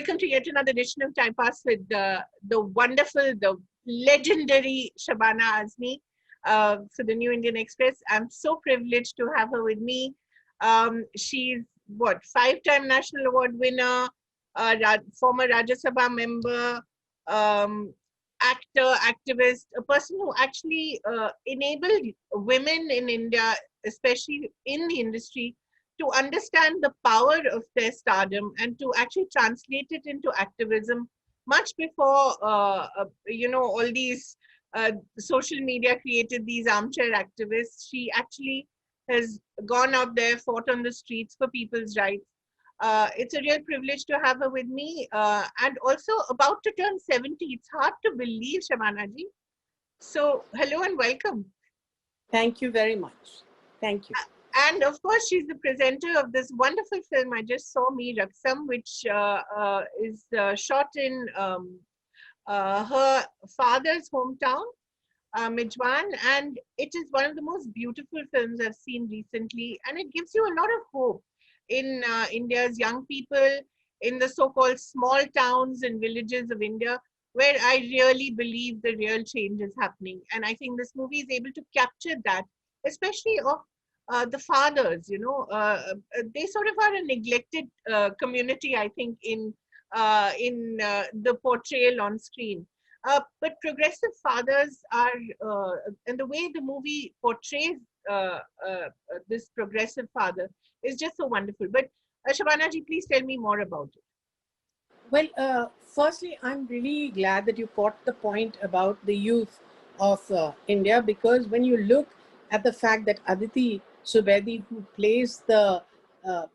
Welcome to yet another edition of Time Pass with the wonderful, the legendary Shabana Azmi for the New Indian Express. I'm so privileged to have her with me. She's what, 5-time National Award winner, former Rajya Sabha member, actor, activist, a person who actually enabled women in India, especially in the industry, to understand the power of their stardom and to actually translate it into activism much before all these social media created these armchair activists. She actually has gone out there, fought on the streets for people's rights. It's a real privilege to have her with me, and also about to turn 70. It's hard to believe, Shabana ji. So hello and welcome. Thank you very much. Thank you. And of course, she's the presenter of this wonderful film I just saw, Me Raksam, which is shot in her father's hometown, Mijwan. And it is one of the most beautiful films I've seen recently. And it gives you a lot of hope in India's young people, in the so-called small towns and villages of India, where I really believe the real change is happening. And I think this movie is able to capture that, especially of the fathers. They sort of are a neglected community, I think, in the portrayal on screen. But progressive fathers are, and the way the movie portrays this progressive father is just so wonderful. But Shabana ji, please tell me more about it. Well, firstly, I'm really glad that you caught the point about the youth of India, because when you look at the fact that Aditi Subedi, who plays the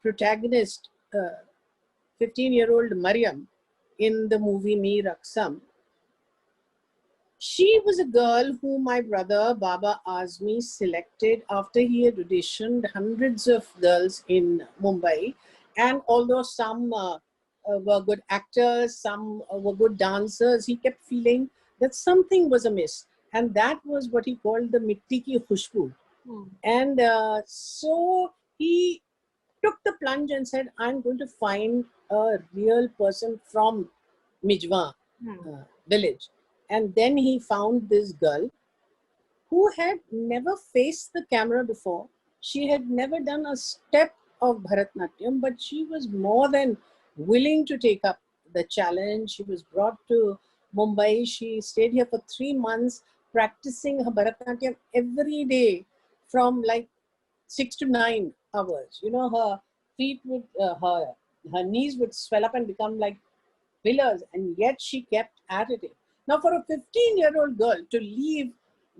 protagonist, 15-year-old Mariam, in the movie Me Raksam, she was a girl whom my brother Baba Azmi selected after he had auditioned hundreds of girls in Mumbai. And although some were good actors, some were good dancers, he kept feeling that something was amiss. And that was what he called the mitti ki khushboo. And so he took the plunge and said, I'm going to find a real person from Mijwa village. And then he found this girl who had never faced the camera before. She had never done a step of Bharatnatyam, but she was more than willing to take up the challenge. She was brought to Mumbai. She stayed here for 3 months, practicing her Bharatnatyam every day from like 6 to 9 hours. You know, her feet would, her knees would swell up and become like pillars, and yet she kept at it. Now, for a 15-year-old girl to leave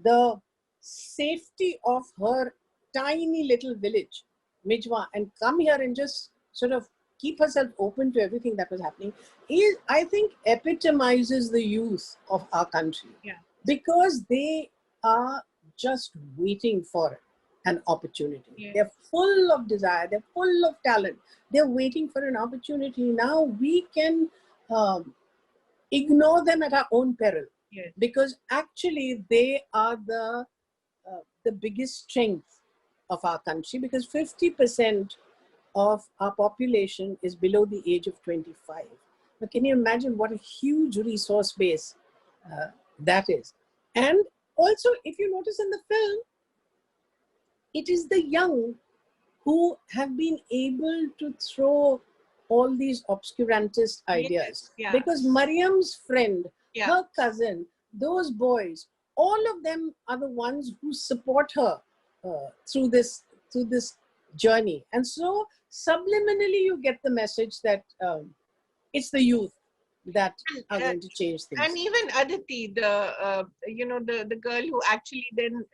the safety of her tiny little village, Mijwa, and come here and just sort of keep herself open to everything that was happening, is, I think, epitomizes the youth of our country. Yeah. Because they are just waiting for an opportunity. Yeah. They're full of desire. They're full of talent. They're waiting for an opportunity. Now we can ignore them at our own peril. Yes. Because actually they are the biggest strength of our country, because 50% of our population is below the age of 25. Now, can you imagine what a huge resource base that is? And also, if you notice in the film, it is the young who have been able to throw all these obscurantist ideas. Yes, yeah. Because Mariam's friend, Yeah. her cousin, those boys, all of them are the ones who support her through this journey. And so subliminally you get the message that it's the youth that are going to change things. And even Aditi, the girl who actually then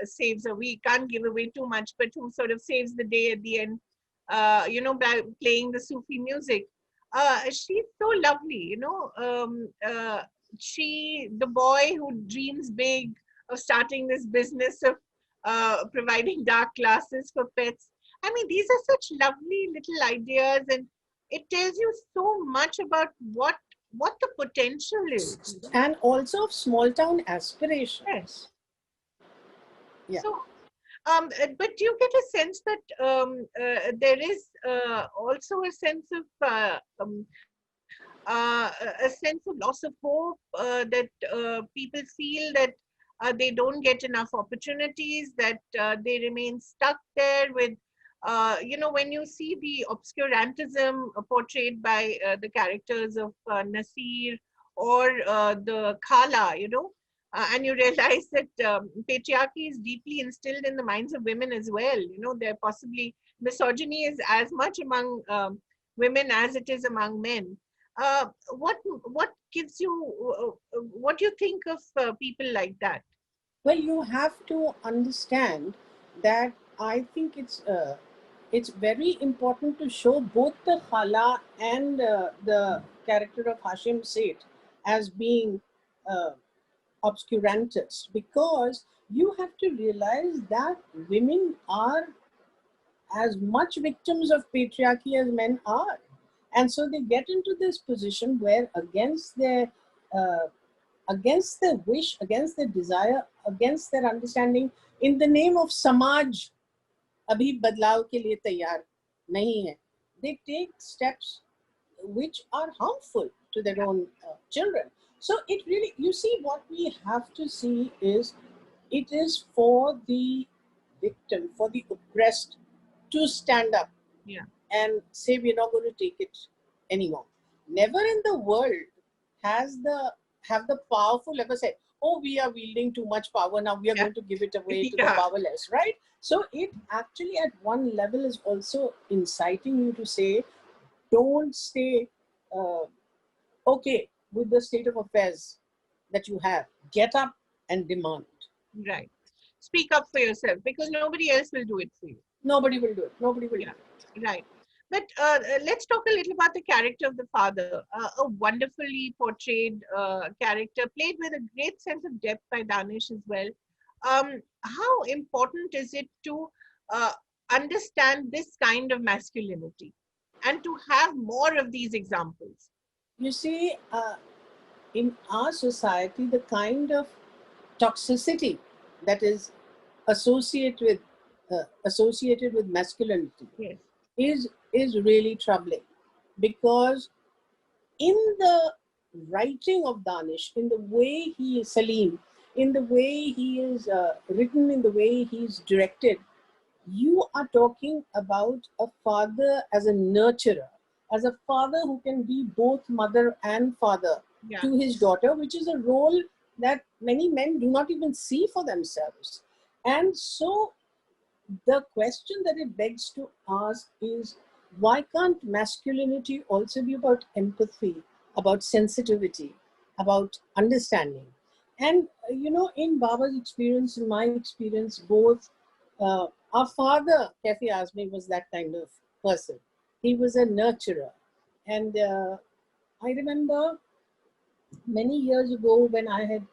saves her. We can't give away too much, but who sort of saves the day at the end, by playing the Sufi music. She's so lovely, the boy who dreams big of starting this business of providing dark classes for pets. I mean, these are such lovely little ideas, and it tells you so much about what the potential is. And also of small town aspirations. Yes. Yeah. So, but do you get a sense that there is also a sense of a sense of loss of hope, that people feel that they don't get enough opportunities, that they remain stuck there with, when you see the obscurantism portrayed by the characters of Nasir or the Khala, and you realize that patriarchy is deeply instilled in the minds of women as well. There possibly misogyny is as much among women as it is among men. What gives you, what do you think of people like that? Well, you have to understand that I think it's very important to show both the Khala and the character of Hashim Seth as being uh, obscurantist, because you have to realize that women are as much victims of patriarchy as men are, and so they get into this position where uh, against their wish, against their desire, against their understanding, in the name of Samaj, अभी बदलाव के लिए तैयार नहीं है. They take steps which are harmful to their own children. So it really, you see, what we have to see is it is for the victim, for the oppressed to stand up Yeah. and say we're not going to take it anymore. Never in the world has the powerful ever said, oh, we are wielding too much power now, we are Yeah. going to give it away to the Yeah. powerless, right? So it actually at one level is also inciting you to say, don't stay uh, okay with the state of affairs that you have. Get up and demand. Right. Speak up for yourself, because nobody else will do it for you. Nobody will do it. Nobody will Yeah. do it. Right. But let's talk a little about the character of the father. A wonderfully portrayed character, played with a great sense of depth by Danish as well. How important is it to uh, understand this kind of masculinity and to have more of these examples? You see, in our society, the kind of toxicity that is associated with masculinity Yes. is really troubling, because in the writing of Danish, in the way he is Salim, in the way he is written, in the way he is directed, you are talking about a father as a nurturer, as a father who can be both mother and father Yeah. to his daughter, which is a role that many men do not even see for themselves. And so the question that it begs to ask is, why can't masculinity also be about empathy, about sensitivity, about understanding? And in Baba's experience, in my experience, both our father, Kafi Azmi, was that kind of person. He was a nurturer. And I remember many years ago when I had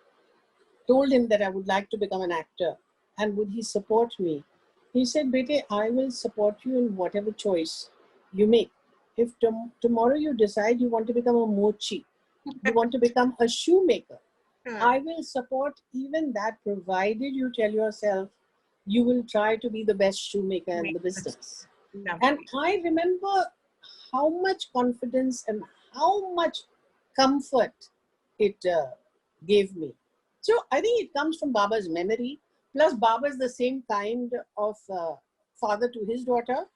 told him that I would like to become an actor and would he support me. He said, Bete, I will support you in whatever choice you make. If tomorrow you decide you want to become a mochi, you want to become a shoemaker, I will support even that, provided you tell yourself you will try to be the best shoemaker in the business. And Lovely. I remember how much confidence and how much comfort it gave me. So I think it comes from Baba's memory. Plus, Baba is the same kind of father to his daughter,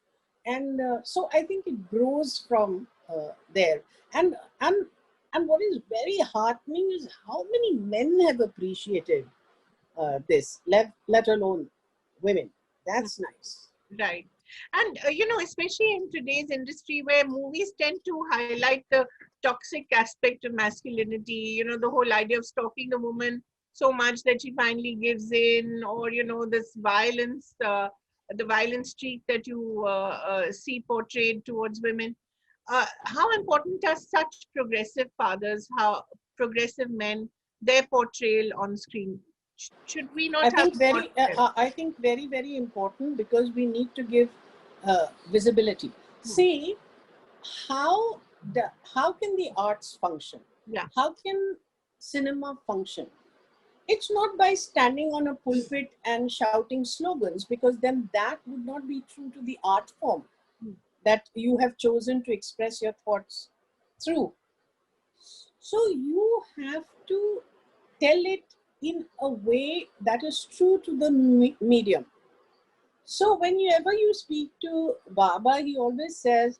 and so I think it grows from there. And and and what is very heartening is how many men have appreciated this, let alone women. That's nice. Right. And, especially in today's industry where movies tend to highlight the toxic aspect of masculinity, the whole idea of stalking the woman so much that she finally gives in, or, this violence, the violent streak that you see portrayed towards women. How important are such progressive fathers, how progressive men, their portrayal on screen? Should we not have more of them? I think very, very important, because we need to give visibility. Hmm. See, how how can the arts function? Yeah. How can cinema function? It's not by standing on a pulpit and shouting slogans, because then that would not be true to the art form Hmm. that you have chosen to express your thoughts through. So you have to tell it in a way that is true to the medium. So whenever you speak to Baba, he always says,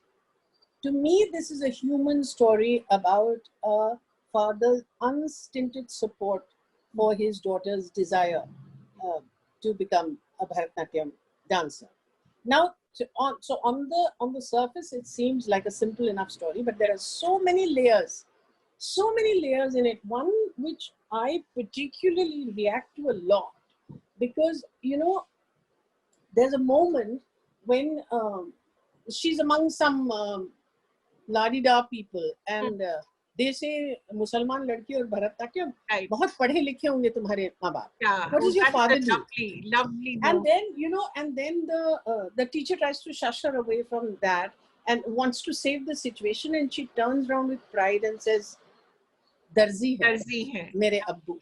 to me, this is a human story about a father's unstinted support for his daughter's desire uh, to become a Bharatanatyam dancer. Now, on the surface, it seems like a simple enough story, but there are so many layers in it. One which I particularly react to a lot, because there's a moment when she's among some लाडीडा people and they say मुसलमान लड़की और Bharatanatyam Right. बहुत पढ़े लिखे होंगे तुम्हारे माँ बाप. Yeah. What does your That is father a do? lovely And note. then the teacher tries to shush her away from that and wants to save the situation, and she turns around with pride and says, दर्जी है दर्जी हैं. मेरे अब्बू.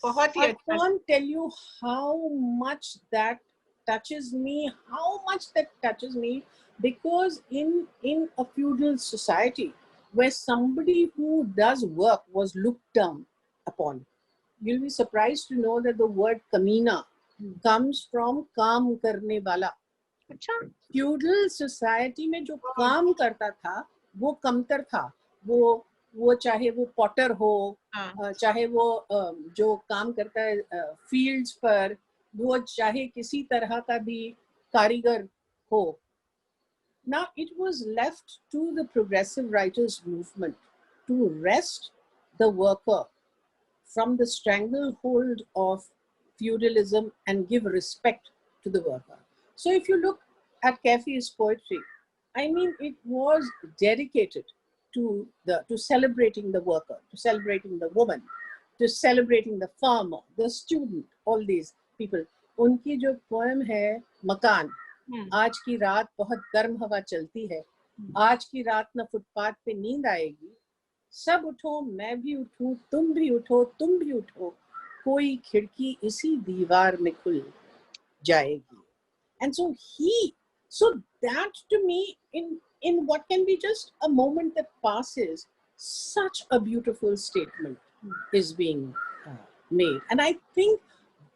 बहुत ही I अच्छा. can't tell you how much that touches me, because in a feudal society where somebody who does work was looked down upon, you'll be surprised to know that the word kamina comes from काम करने वाला. अच्छा. Feudal society में जो काम करता था वो कमतर था. वो चाहे वो पॉटर हो, चाहे वो जो काम करता है फील्ड्स पर, वो चाहे किसी तरह का भी कारीगर हो. Now it was left to the progressive writers movement to wrest the worker from the stranglehold of feudalism and give respect to the worker. So if you look at Kefi's poetry, I mean, it was dedicated to celebrating the worker, to celebrating the woman, to celebrating the farmer, the student, all these people. उनकी जो poem है मकान, आज की रात बहुत गर्म हवा चलती है, आज की रात न फुटपाथ पे नींद आएगी, सब उठो मैं भी उठूं, तुम भी उठो, तुम भी उठो, कोई खिड़की इसी दीवार में खुल जाएगी. And so that to me, in what can be just a moment that passes, such a beautiful statement is being made. And I think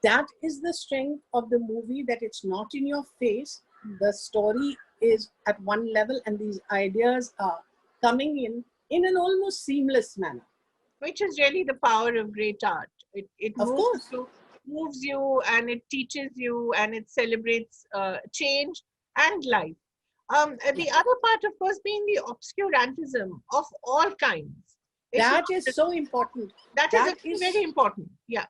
that is the strength of the movie, that it's not in your face. The story is at one level and these ideas are coming in an almost seamless manner. Which is really the power of great art. It Of course. moves you and it teaches you and it celebrates change and life. The other part, of course, being the obscurantism of all kinds. That is so important. That is very important. Yeah.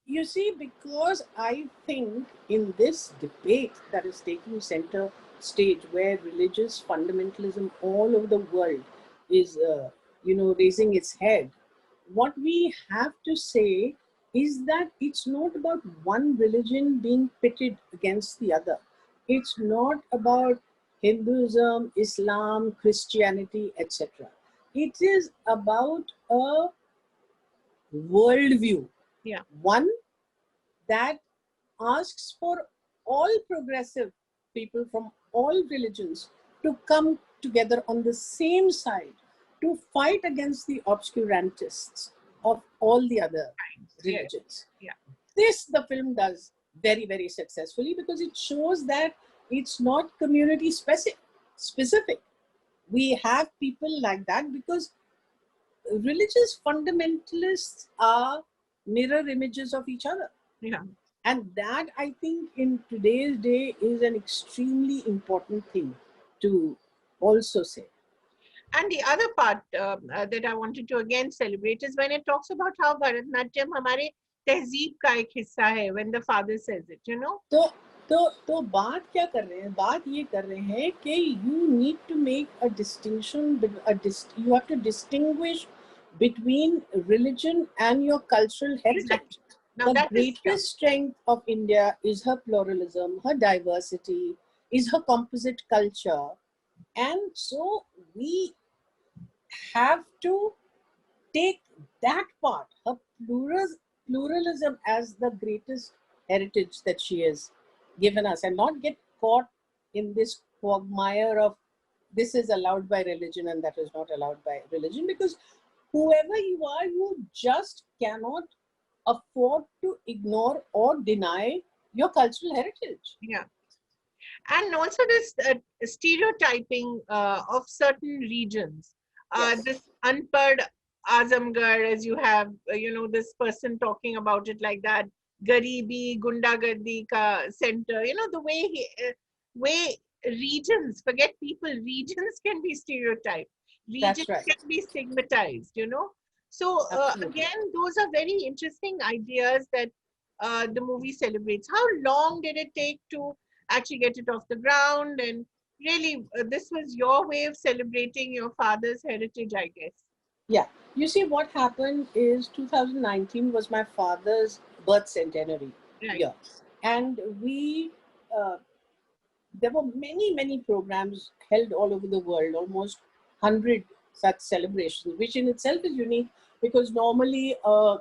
You see, because I think in this debate that is taking center stage, where religious fundamentalism all over the world is, raising its head, what we have to say is that it's not about one religion being pitted against the other. It's not about Hinduism, Islam, Christianity, etc. It is about a worldview. Yeah. One that asks for all progressive people from all religions to come together on the same side to fight against the obscurantists of all the other religions. Yeah. This the film does very, very successfully, because it shows that it's not community specific. We have people like that because religious fundamentalists are mirror images of each other. Yeah. And that, I think, in today's day is an extremely important thing to also say. And the other part that I wanted to again celebrate is when it talks about how Bharatanatyam हमारे तहजीब का एक हिस्सा है, when the father says it, तो बात क्या कर रहे हैं? बात ये कर रहे हैं कि you need to make a distinction, you have to distinguish between religion and your cultural heritage. Exactly. Now the greatest strength of India is her pluralism, her diversity, is her composite culture. And so we have to take that part, her pluralism, as the greatest heritage that she has given us, and not get caught in this quagmire of this is allowed by religion and that is not allowed by religion, because whoever you are, you just cannot afford to ignore or deny your cultural heritage. Yeah. And also this stereotyping of certain regions. Yes, This unpaired Azamgarh, as you have, this person talking about it like that, Garibi, Gundagardi ka center, the way way regions, forget people, regions can be stereotyped, regions that's right. can be stigmatized, So Absolutely. again, those are very interesting ideas that the movie celebrates. How long did it take to actually get it off the ground? And really, this was your way of celebrating your father's heritage, I guess. Yeah. You see, what happened is 2019 was my father's birth centenary Right. year. And uh, there were many, many programs held all over the world, almost 100 such celebrations, which in itself is unique because normally a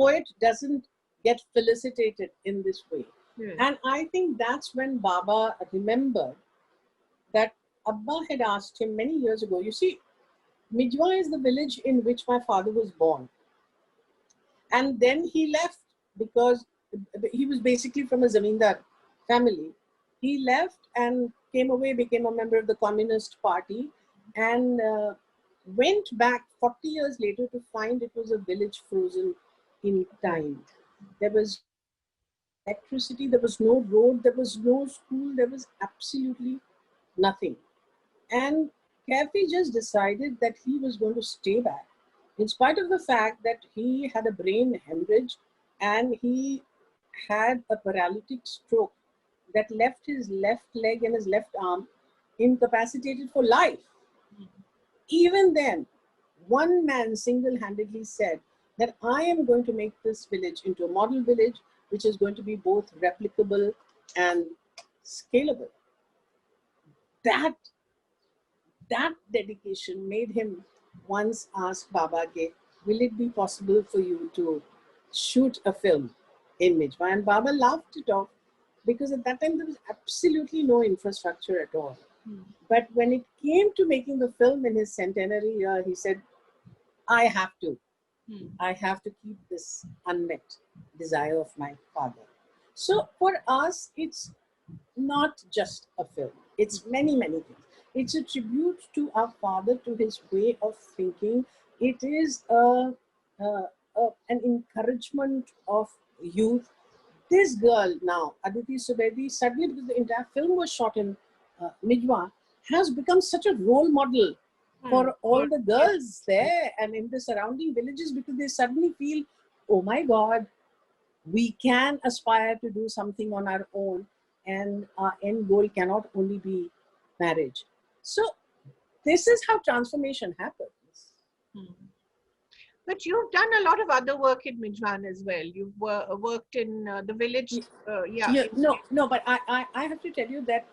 poet doesn't get felicitated in this way. Hmm. And I think that's when Baba remembered that Abba had asked him many years ago. You see, Mijwa is the village in which my father was born. And then he left because he was basically from a zamindar family. He left and came away, became a member of the Communist Party, and went back 40 years later to find it was a village frozen in time. There was electricity, there was no road, there was no school, there was absolutely nothing. And Kathy just decided that he was going to stay back, in spite of the fact that he had a brain hemorrhage and he had a paralytic stroke that left his left leg and his left arm incapacitated for life. Even then, one man single handedly said that I am going to make this village into a model village, which is going to be both replicable and scalable. That that dedication made him once ask Baba, Ke, will it be possible for you to shoot a film in Mijwa? And Baba laughed it off because at that time there was absolutely no infrastructure at all. Hmm. But when it came to making the film in his centenary year, he said, I have to. Hmm. I have to keep this unmet desire of my father. So for us, it's not just a film, it's many, many things. It's a tribute to our father, to his way of thinking. It is an encouragement of youth. This girl now, Aditi Subedi, suddenly, because the entire film was shot in Mijwa, has become such a role model Hmm. for all Good. the Good. girls there and in the surrounding villages because they suddenly feel, oh my God, we can aspire to do something on our own, and our end goal cannot only be marriage. So, this is how transformation happens. Hmm. But you've done a lot of other work in Mijwan as well. You've worked in the village. Yeah. Yeah, no, but I have to tell you that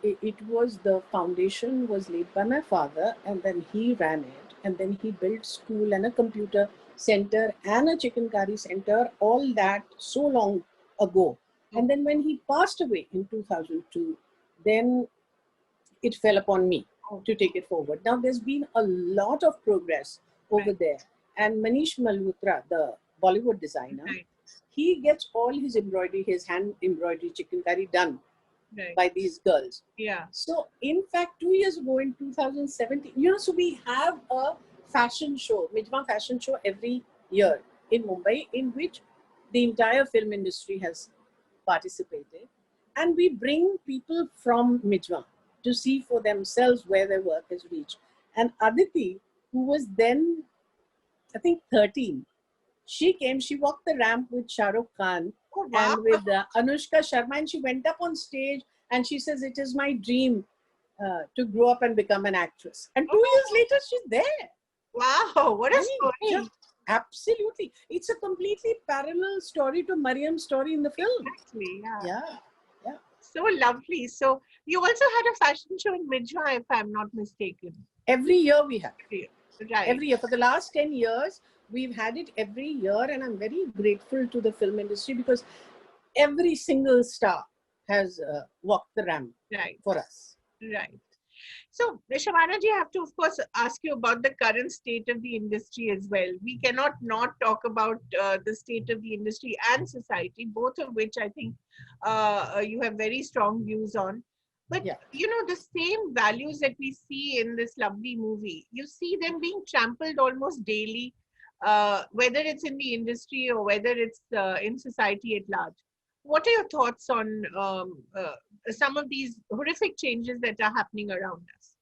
it was the foundation was laid by my father, and then he ran it, and then he built school and a computer center and a chicken curry center, all that so long ago. And Okay. then when he passed away in 2002, then it fell upon me to Okay. take it forward. Now, there's been a lot of progress over Right. there. And Manish Malhotra, the Bollywood designer, Right. he gets all his embroidery, his hand embroidery chicken curry done Right. by these girls. Yeah. So, in fact, 2 years ago in 2017, so we have a fashion show, Mijma fashion show every year in Mumbai, in which the entire film industry has participated. And we bring people from Mijma to see for themselves where their work has reached. And Aditi, who was then, I think, 13, she came, she walked the ramp with Shah Rukh Khan Oh, wow. and with Anushka Sharma, and she went up on stage and she says, it is my dream to grow up and become an actress. And 2 years Oh, later, she's there. wow. What a I mean, story. just absolutely. It's a completely parallel story to Mariam's story in the film. Exactly. Yeah. Yeah, yeah. So lovely. So you also had a fashion show in Mijwa, if I'm not mistaken. Every year we have. Right. Every year. For the last 10 years, we've had it every year. And I'm very grateful to the film industry because every single star has walked the ramp Right. for us. Right. So, Shabana ji, I have to, of course, ask you about the current state of the industry as well. We cannot not talk about the state of the industry and society, both of which I think you have very strong views on. But, Yeah. the same values that we see in this lovely movie, you see them being trampled almost daily, whether it's in the industry or whether it's in society at large. What are your thoughts on some of these horrific changes that are happening around us?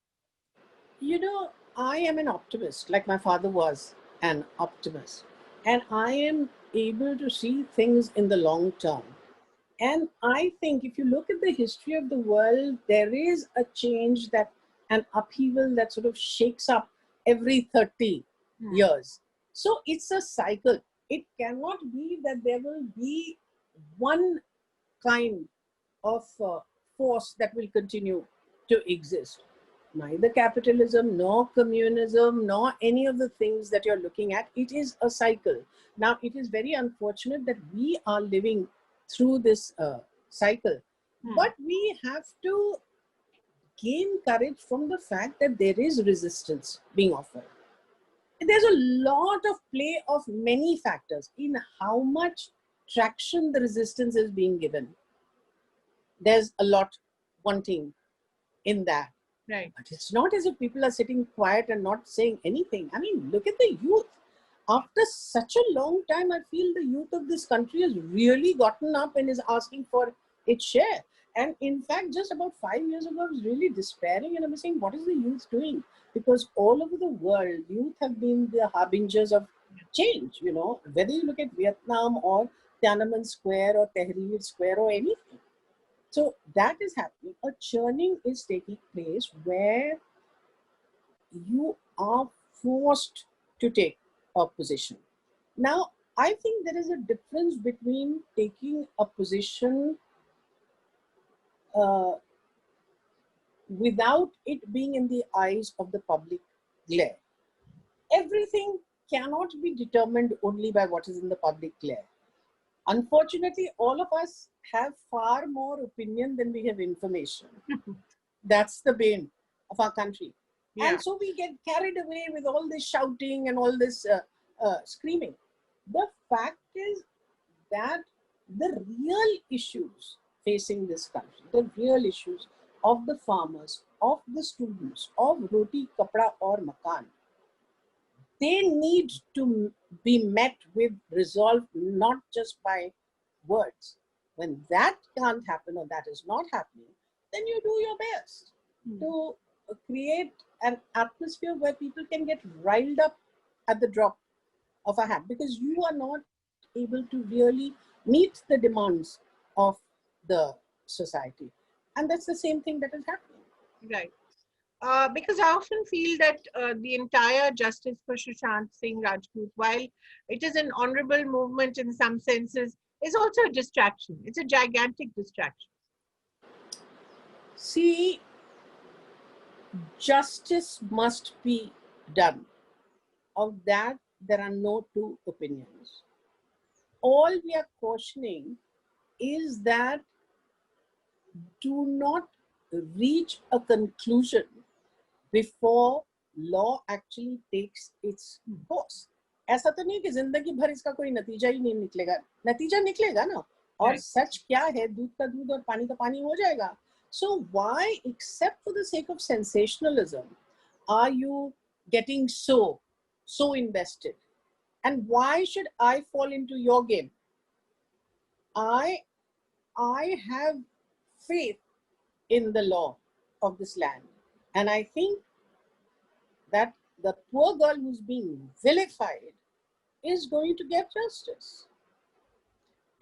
I am an optimist, like my father was an optimist. And I am able to see things in the long term. And I think if you look at the history of the world, there is a change, that an upheaval that sort of shakes up every 30 Hmm. years. So it's a cycle. It cannot be that there will be one kind of force that will continue to exist. Neither capitalism, nor communism, nor any of the things that you're looking at. It is a cycle. Now, it is very unfortunate that we are living through this cycle, Hmm. but we have to gain courage from the fact that there is resistance being offered. There's a lot of play of many factors in how much traction the resistance is being given. There's a lot wanting in that. Right. But it's not as if people are sitting quiet and not saying anything. I mean, look at the youth. After such a long time, I feel the youth of this country has really gotten up and is asking for its share. And in fact, just about 5 years ago, I was really despairing and I was saying, what is the youth doing? Because all over the world, youth have been the harbingers of change, whether you look at Vietnam or Tiananmen Square or Tahrir Square or anything. So that is happening. A churning is taking place where you are forced to take a position. Now, I think there is a difference between taking a position uh, without it being in the eyes of the public glare. Everything cannot be determined only by what is in the public glare. Unfortunately, all of us have far more opinion than we have information. That's the bane of our country. Yeah. And so we get carried away with all this shouting and all this screaming. The fact is that the real issues facing this country, the real issues of the farmers, of the students, of roti, kapra, or makan, they need to be met with resolve, not just by words. When that can't happen or that is not happening, then you do your best Hmm. to create an atmosphere where people can get riled up at the drop of a hat, because you are not able to really meet the demands of the society. And that's the same thing that is happening. Right. Because I often feel that the entire justice for Sushant Singh Rajput, while it is an honorable movement in some senses, is also a distraction. It's a gigantic distraction. See, justice must be done. Of that, there are no two opinions. All we are cautioning is that do not reach a conclusion before law actually takes its course. ऐसा तो नहीं कि जिंदगी भर इसका कोई नतीजा ही नहीं निकलेगा. नतीजा निकलेगा ना. और Right. सच क्या है, दूध का दूध और पानी का पानी हो जाएगा. So why, except for the sake of sensationalism, are you getting so invested? And why should I fall into your game? I I have faith in the law of this land. And I think that the poor girl who's being vilified is going to get justice.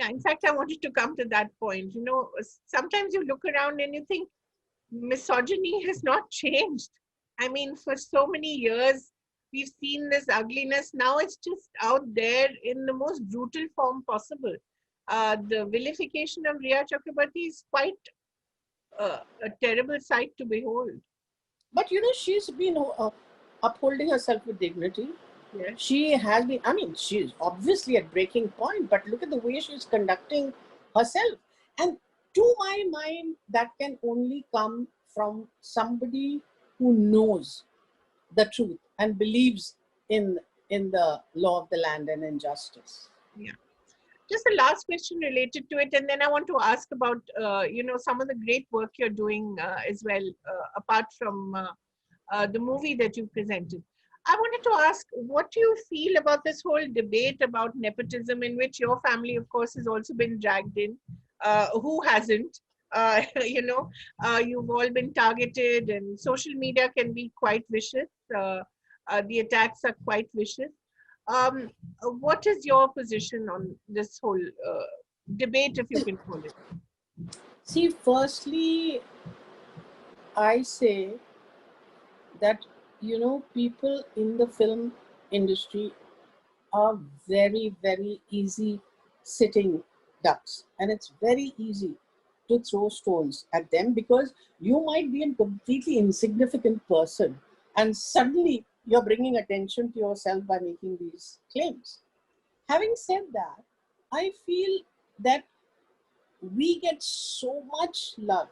Yeah, in fact, I wanted to come to that point. Sometimes you look around and you think misogyny has not changed. I mean, for so many years, we've seen this ugliness. Now it's just out there in the most brutal form possible. The vilification of Riya Chakrabarti is quite a terrible sight to behold. But she's been upholding herself with dignity. Yes. She has been, I mean, she's obviously at breaking point, but look at the way she's conducting herself. And to my mind, that can only come from somebody who knows the truth and believes in the law of the land and in justice. Yeah. Just a last question related to it, and then I want to ask about some of the great work you're doing as well, apart from the movie that you presented. I wanted to ask, what do you feel about this whole debate about nepotism, in which your family, of course, has also been dragged in? Who hasn't? You know, you've all been targeted, and social media can be quite vicious. The attacks are quite vicious. What is your position on this whole debate, if you can call it? See, firstly, I say that, people in the film industry are very, very easy sitting ducks. And it's very easy to throw stones at them because you might be a completely insignificant person and suddenly you're bringing attention to yourself by making these claims. Having said that, I feel that we get so much love,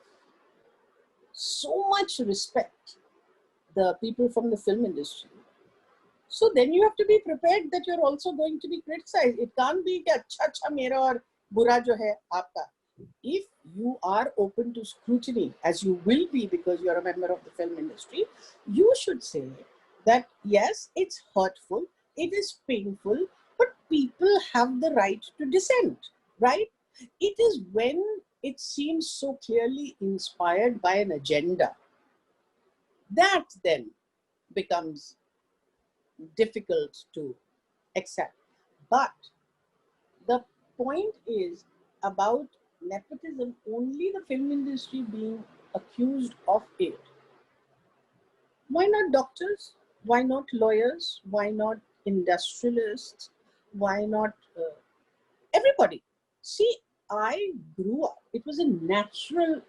so much respect, the people from the film industry. So then you have to be prepared that you're also going to be criticized. It can't be that अच्छा अच्छा मेरा और बुरा जो है आपका. If you are open to scrutiny, as you will be because you're a member of the film industry, you should say that yes, it's hurtful, it is painful, but people have the right to dissent, right? It is when it seems so clearly inspired by an agenda that then becomes difficult to accept. But the point is about nepotism, only the film industry being accused of it. Why not doctors? Why not lawyers? Why not industrialists? Why not everybody? See, I grew up, it was a natural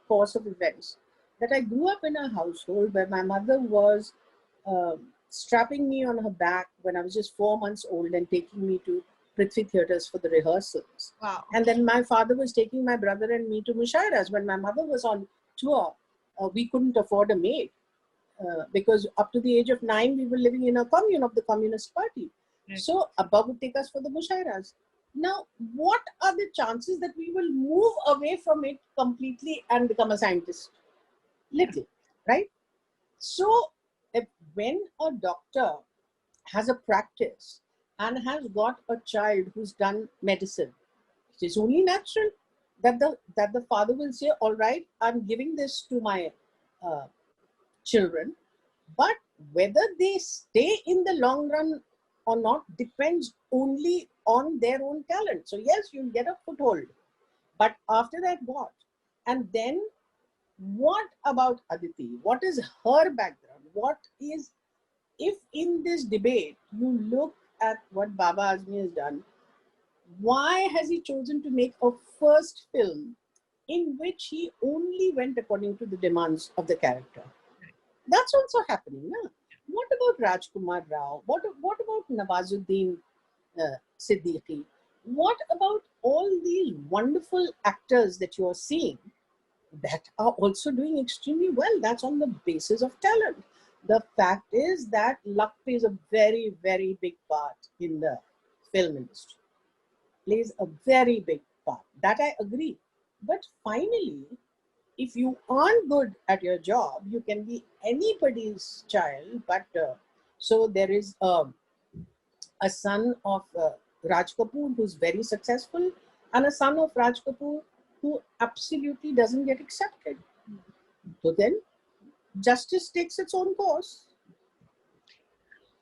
course of events that I grew up in a household where my mother was strapping me on her back when I was just 4 months old and taking me to Prithvi theatres for the rehearsals. Wow. And then my father was taking my brother and me to Mushairas. When my mother was on tour, we couldn't afford a maid because up to the age of 9, we were living in a commune of the Communist Party. Right. So Abba would take us for the Mushairas. Now, what are the chances that we will move away from it completely and become a scientist? Little, right? So, when a doctor has a practice and has got a child who's done medicine, it is only natural that the father will say, "All right, I'm giving this to my uh, children," but whether they stay in the long run or not depends only on their own talent. So yes, you'll get a foothold, but after that, what? And then what about Aditi? What is her background? What is, if in this debate you look at what Baba Azmi has done, why has he chosen to make a first film in which he only went according to the demands of the character? That's also happening. No? What about Rajkumar Rao? What about Nawazuddin Siddiqui? What about all these wonderful actors that you are seeing that are also doing extremely well? That's on the basis of talent. The fact is that luck plays a very, very big part in the film industry. Plays a very big part. That I agree. But finally, if you aren't good at your job, you can be anybody's child. But so there is a son of Raj Kapoor who's very successful, and a son of Raj Kapoor who absolutely doesn't get accepted. So then justice takes its own course.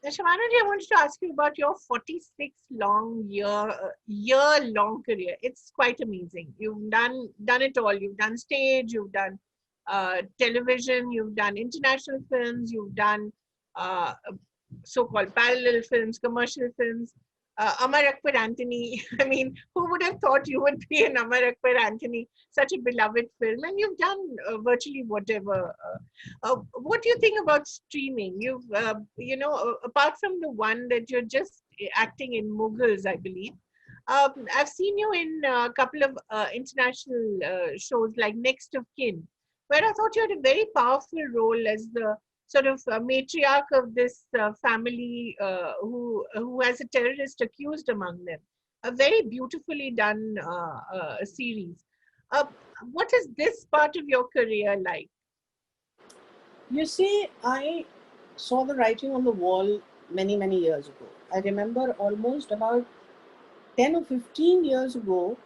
Now, Shabana ji, I wanted to ask you about your 46 year long career. It's quite amazing. You've done it all. You've done stage, you've done television, you've done international films, you've done uh, so-called parallel films, commercial films. Amar Akbar Anthony. I mean, who would have thought you would be an Amar Akbar Anthony? Such a beloved film, and you've done virtually whatever. What do you think about streaming? You've, apart from the one that you're just acting in Mughals, I believe. I've seen you in a couple of international shows like Next of Kin. where I thought you had a very powerful role as the sort of matriarch of this family who has a terrorist accused among them. A very beautifully done series. Uh, what is this part of your career like? You see, I saw the writing on the wall many, many years ago. I remember almost about 10 or 15 years ago,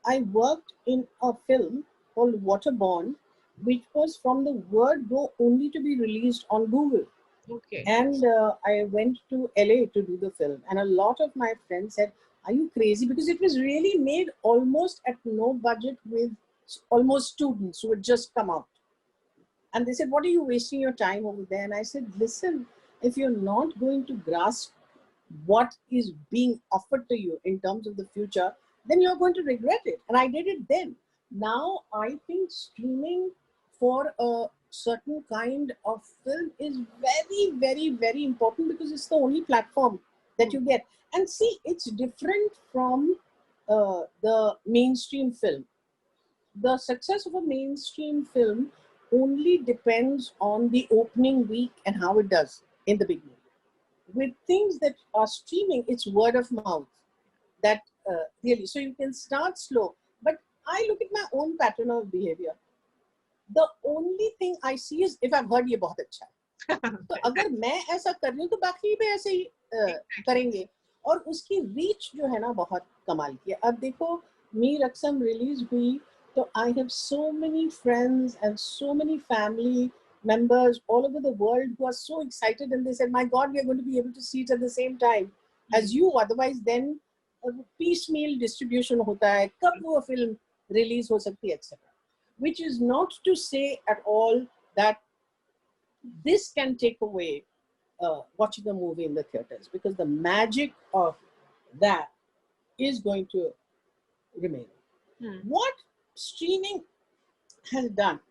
I worked in a film called Waterborne, which was from the word go only to be released on Google. Okay. And I went to LA to do the film. And a lot of my friends said, "Are you crazy?" Because it was really made almost at no budget with almost students who had just come out. And they said, "What are you wasting your time over there?" And I said, "Listen, if you're not going to grasp what is being offered to you in terms of the future, then you're going to regret it." And I did it then. Now, I think streaming for a certain kind of film is very, very, very important because it's the only platform that you get. And see, it's different from the mainstream film. The success of a mainstream film only depends on the opening week and how it does in the beginning. With things that are streaming, it's word of mouth that really, so you can start slow. But I look at my own pattern of behavior. The only thing I see is if I've heard ये बहुत अच्छा है, तो अगर मैं ऐसा कर रही हूँ तो बाकी भी ऐसे ही करेंगे. और उसकी रीच जो है ना बहुत कमाल की है. अब देखो, मी रक्सम रिलीज हुई तो I have so many friends and so many family members all over the world who are so excited, and they said, "My God, we are going to be able to see it at the same time as you. Otherwise, then piecemeal distribution होता है, कब वो film release हो सकती है, etc." Which is not to say at all that this can take away watching a movie in the theaters, because the magic of that is going to remain. What streaming has done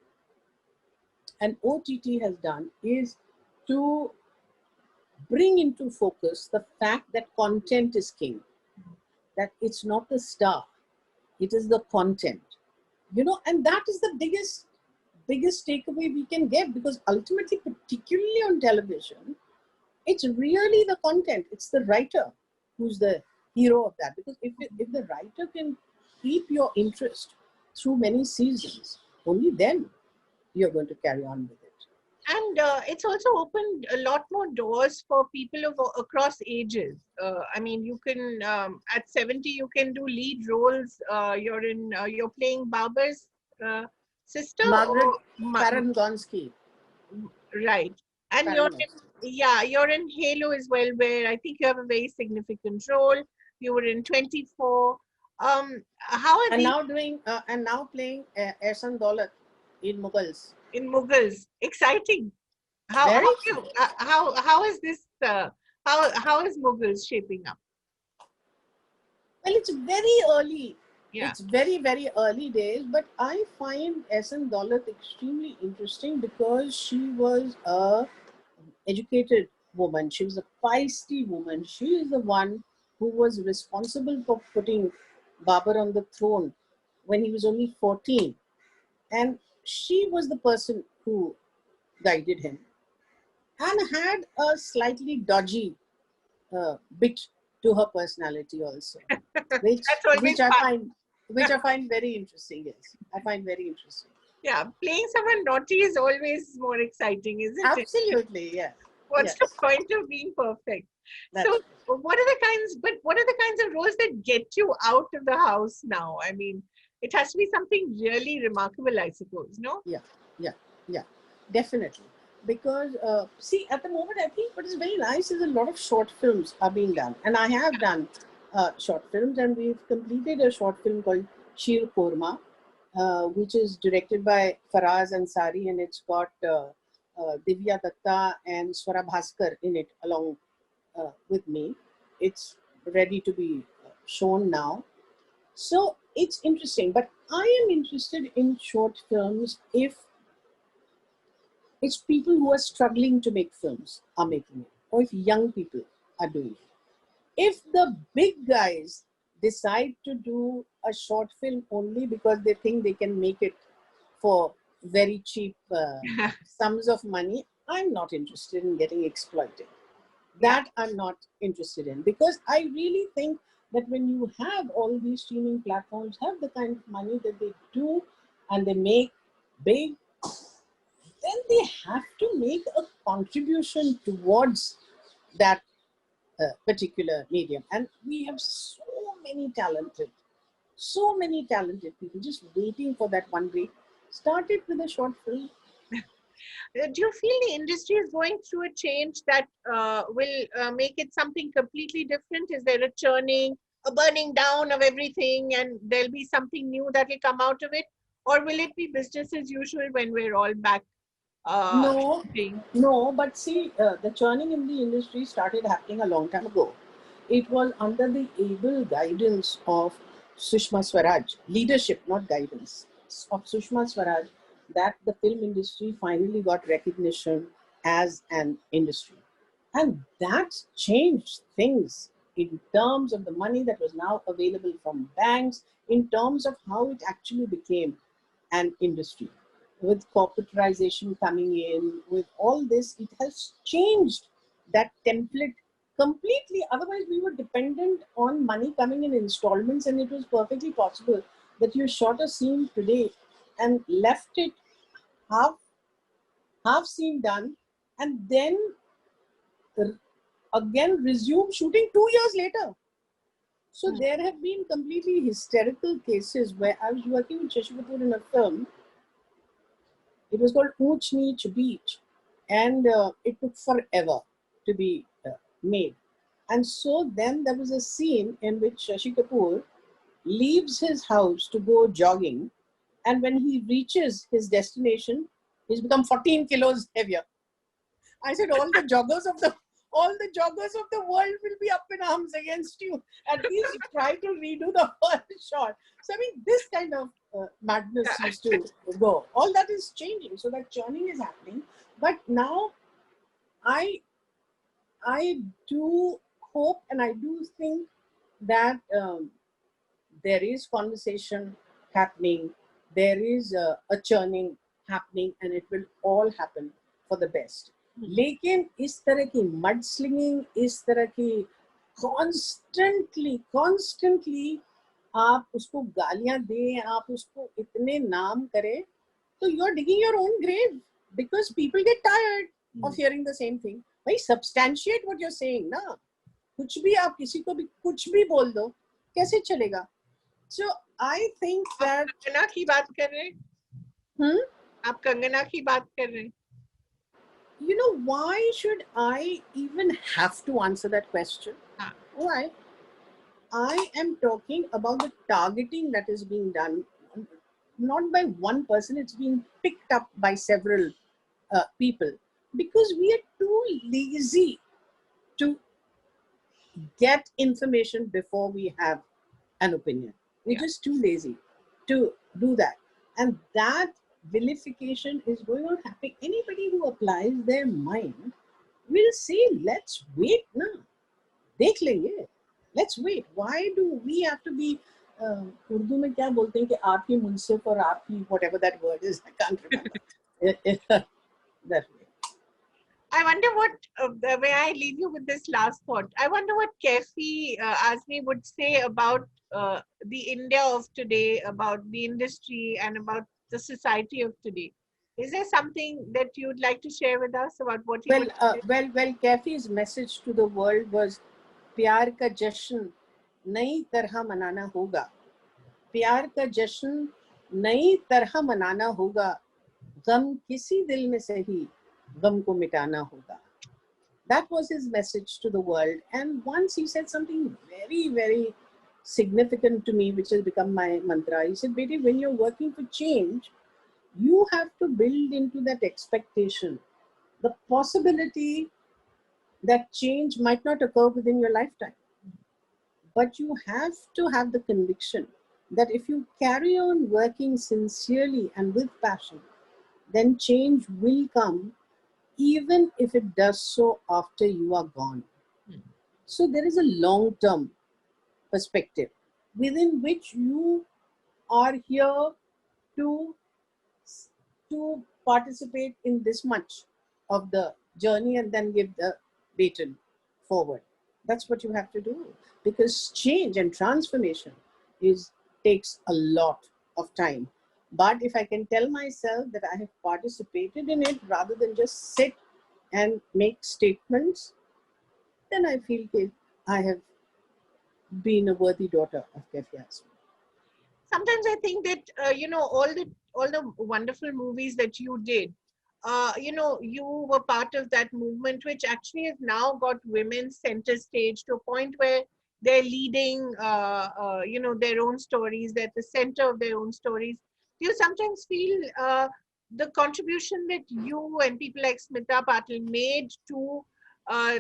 and OTT has done is to bring into focus the fact that content is king, that it's not the star, it is the content, and that is the biggest takeaway we can get, because ultimately, particularly on television, it's really the content, it's the writer who's the hero of that. Because if the writer can keep your interest through many seasons, only then you're going to carry on with it. And it's also opened a lot more doors for people across ages. I mean, you can at 70 you can do lead roles. You're playing Baba's sister, Margaret or Parangonsky. right? And you're in Halo as well, where I think you have a very significant role. You were in 24. How are And these now doing and now playing Ehsan Daulat in Mughals. in Mughals? Exciting. How Very how exciting. how is this? How is Mughals shaping up? Well, it's very early. Yeah. It's very, very early days, but I find Ehsan Daulat extremely interesting because she was a educated woman. She was a feisty woman. She is the one who was responsible for putting Babur on the throne when he was only 14. And she was the person who guided him and had a slightly dodgy bit to her personality also, which That's always which I fun. find which I find very interesting. Yes, I find very interesting. Yeah, playing someone naughty is always more exciting, isn't it? Absolutely, yes, What's the yes. point of being perfect? So, That's what are the kinds of roles that get you out of the house now? I mean, it has to be something really remarkable, I suppose, no? yeah, yeah, yeah, definitely. Because see, at the moment, I think what is very nice is a lot of short films are being done, and I have done short films, and we've completed a short film called Sheer Korma, which is directed by Faraz Ansari, and it's got Divya Datta and Swara Bhaskar in it along with me. It's ready to be shown now. So it's interesting, but I am interested in short films if it's people who are struggling to make films are making it, or if young people are doing it. If the big guys decide to do a short film only because they think they can make it for very cheap sums of money, I'm not interested in getting exploited. Yeah. That I'm not interested in, because I really think that when you have all these streaming platforms have the kind of money that they do and they make big, then they have to make a contribution towards that particular medium. And we have so many talented people just waiting for that one break. Started with a short film. Do you feel the industry is going through a change that will make it something completely different? Is there a churning, a burning down of everything, and there'll be something new that will come out of it? Or will it be business as usual when we're all back No, shooting? no, but see, the churning in the industry started happening a long time ago. It was under the able guidance of Sushma Swaraj, leadership, not guidance, of Sushma Swaraj, that the film industry finally got recognition as an industry. And that changed things in terms of the money that was now available from banks, in terms of how it actually became an industry. With corporatization coming in, with all this, it has changed that template completely. Otherwise, we were dependent on money coming in installments, and it was perfectly possible that you shot a scene today and left it half scene done, and then again resume shooting 2 years later. So Hmm. there have been completely hysterical cases where I was working with Shashi Kapoor in a film. It was called Ooch Neech Beach, and it took forever to be made. And so then there was a scene in which Shashi Kapoor leaves his house to go jogging, and when he reaches his destination, he's become 14 kilos heavier. I said, all the joggers of the world will be up in arms against you. At least try to redo the whole shot. So I mean, this kind of madness used to go. All that is changing. So that churning is happening. But now I I do hope and I do think that there is conversation happening, there is a churning happening, and it will all happen for the best. लेकिन इस तरह की mud slinging, इस तरह की constantly आप उसको गालियां दें, आप उसको इतने नाम करें, तो you are digging your own grave, because people get tired of hearing the same thing. भाई substantiate what you are saying ना. कुछ भी आप किसी को भी कुछ भी बोल दो, कैसे चलेगा? So I think that Kangana की बात कर रहे हैं? आप कंगना की बात कर रहे हैं? you know, why should I even have to answer that question? Why? I am talking about the targeting that is being done, not by one person, it's being picked up by several people, because we are too lazy to get information before we have an opinion. We're just too lazy to do that. And that vilification is going on happening. Anybody who applies their mind will say, let's wait now. देख लेंगे. Let's wait. Why do we have to be Urdu में क्या बोलते हैं कि आपकी मुनसिफ और आपकी whatever that word is, I can't remember. That way. I wonder what, when I leave you with this last thought, I wonder what Kefi Azmi would say about the India of today, about the industry, and about the society of today. Is there something that you'd like to share with us about what he would say? Well, Kefi's message to the world was, प्यार का जश्न नई तरह मनाना होगा. प्यार का जश्न नई तरह मनाना होगा. गम किसी दिल में सही, गम को मिटाना होगा. That was his message to the world. And once he said something very, very significant to me, which has become my mantra. He said, Beti, when you're working for change, you have to build into that expectation the possibility that change might not occur within your lifetime. But you have to have the conviction that if you carry on working sincerely and with passion, then change will come, even if it does so after you are gone. So there is a long-term perspective within which you are here to to participate in this much of the journey and then give the baton forward. That's what you have to do, because change and transformation is takes a lot of time. But if I can tell myself that I have participated in it rather than just sit and make statements, then I feel that I have been a worthy daughter of Cafe Azmi. Sometimes I think that all the wonderful movies that you did, you were part of that movement, which actually has now got women center stage to a point where they're leading, their own stories. They're at the center of their own stories. Do you sometimes feel the contribution that you and people like Smita Patil made uh,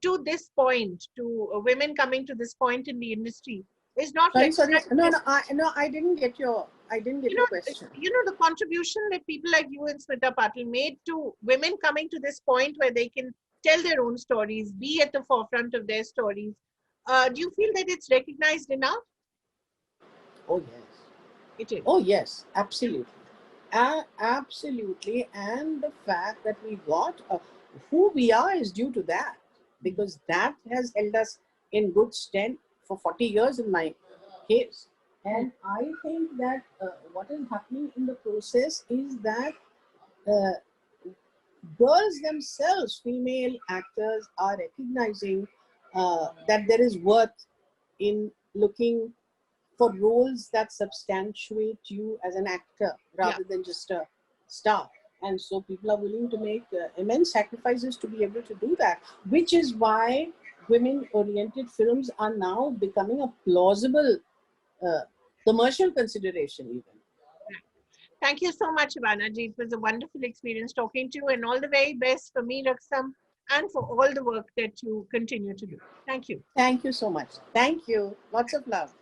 to this point, to women coming to this point in the industry, is not Sorry. recognized? No, I didn't get you your know question. the contribution that people like you and Smita Patil made to women coming to this point where they can tell their own stories, be at the forefront of their stories. Do you feel that it's recognized enough? Oh yes. It is. Oh yes, absolutely. Absolutely. And the fact that we got who we are is due to that, because that has held us in good stead for 40 years in my case. And I think that what is happening in the process is that uh, girls themselves, female actors, are recognizing that there is worth in looking for roles that substantiate you as an actor Yeah. rather than just a star. And so people are willing to make immense sacrifices to be able to do that, which is why women oriented films are now becoming a plausible uh, commercial consideration, even. Thank you so much, Shabana ji. It was a wonderful experience talking to you, and all the very best for me, Raksam, and for all the work that you continue to do. Thank you. Thank you so much. Thank you. Lots of love.